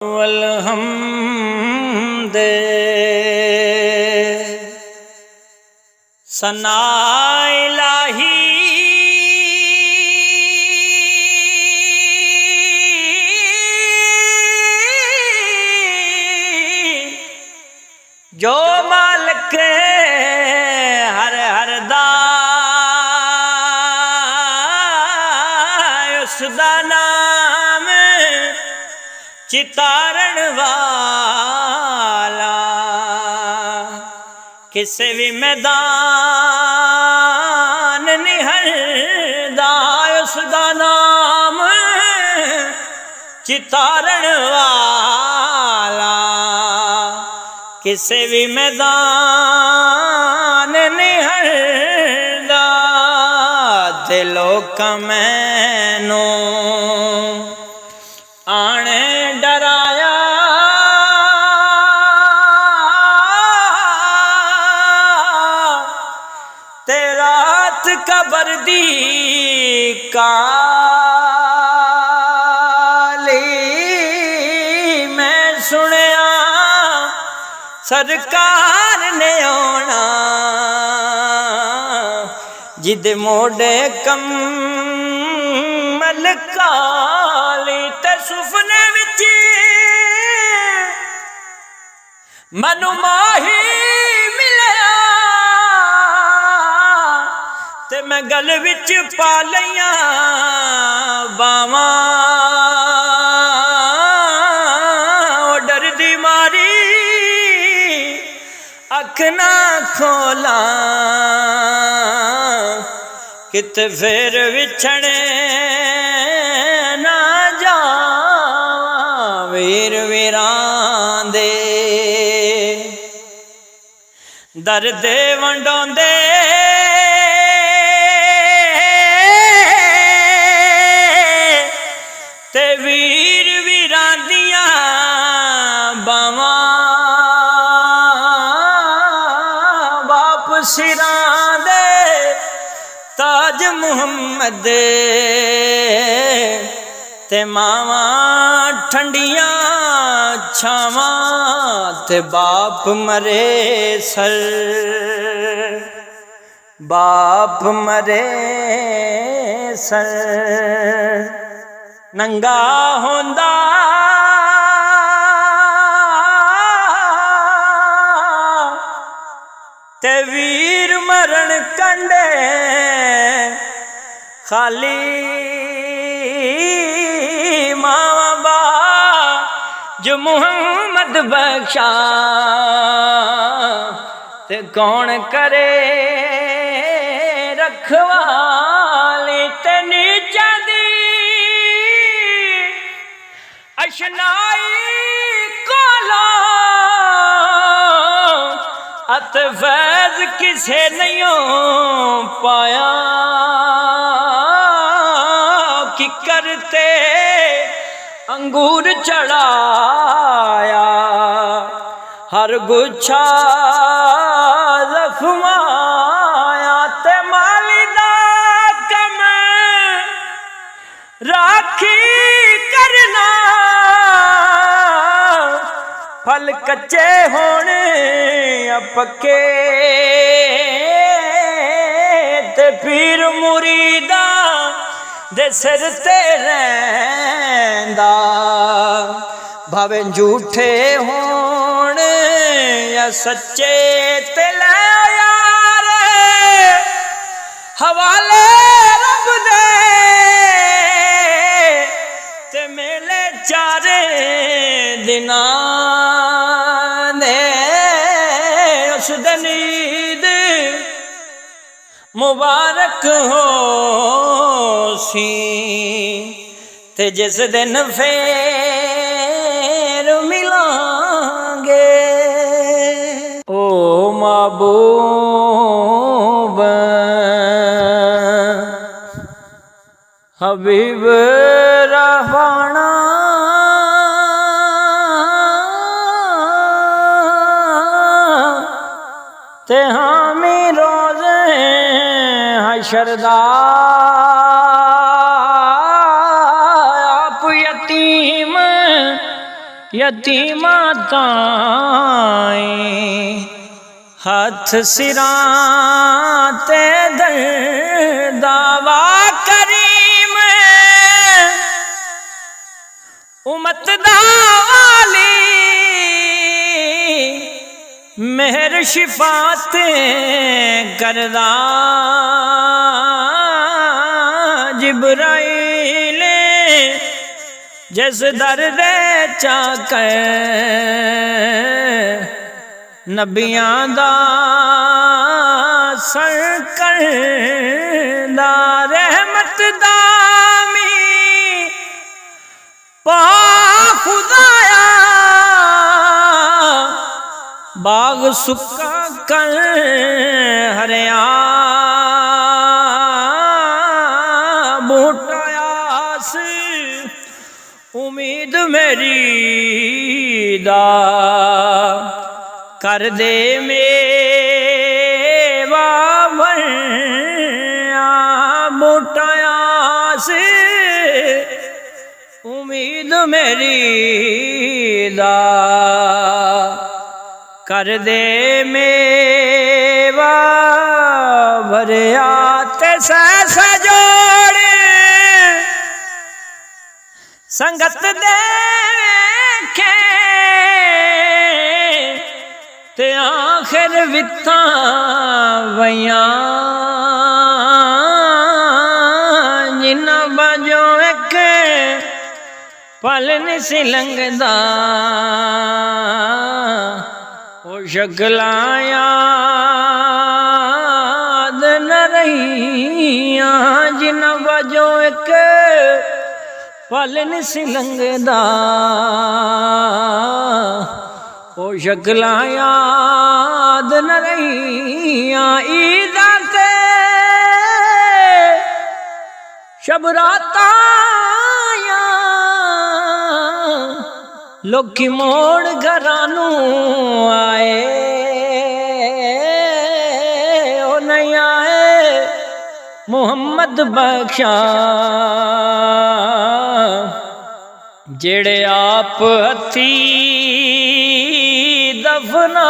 वल्हम्द सना इलाही जो मालिक हर हर दा उसदा नाम चितारण वाला किसे भी मैदान निहरदा उसदा नाम चितारण वाला किसे भी मैदान निहरदा दिलों का मैनू आने डराया ते रात कबर दी काली मैं सुनिया सरकार ने आना जिदे मोड़े कम्मल काली ते सुपने विच मनु माही मिलिया ते मैं गल विच पा लिया बावां डर दी मारी अख ना खोला कित फिर विछड़े ना जावां वीर वीरां दे दर्द वंडोंदे ते वीर वीरां दियां बावां बाप सिरां दे ताज मुहम्मद ते मावा ठंडियां छावां ते बाप मरे सर बाप मरे सर नंगा होंदा ते वीर मरण कंडे खाली मावा बा जो मुहम्मद बख्शा ते कौन करे रखवाली ते नीचा दी अशनाई कोला अत फैज किसे नहीं पाया कि करते अंगूर चढ़ाया हर गुच्छा जख्माया ते माली दा कम राखी करना फल कच्चे होने पक्के ते पीर मुरीदा दे सिर ते रैंदा भावे झूठे होण या सच्चे ते लै यार हवाले रब दे ते मेले चारे दिनां उस दिन ईद मुबारक हो सी ते जिस दिन फेर मिलांगे ओ महबूब हबीब रवाना ते हामी रोज़े हशरदा आप यतीम यतीमा ताईं हथ सिरां ते दावा करीम उमत दा वाली मेहर शिफात करदा जिब्राइल जिस दर दे चाकर नबियां दा सरकर दा रहमत दामी पा खुदाया बाग सुक्का कर हरिया बूटायास उम्मीद मेरी दा कर दे मेवा बूटायास उम्मीद मेरी दा कर दे मेवा भरिया ते सैसा जोड़ संगत देखे ते आखिर वित्ता वैया जिन्ना बाजो एक पल नहीं सी लंघदा ओ शक्लां याद न रहियां जिन्ना बाजो एक पल नहीं सी लंघदा ओ शक्लां याद न रहियां ईदां ते शबरातां लोकी मोड़ घरानू आए ओ नहीं आए मुहम्मद बख्शा जेड़े आप हथी दफना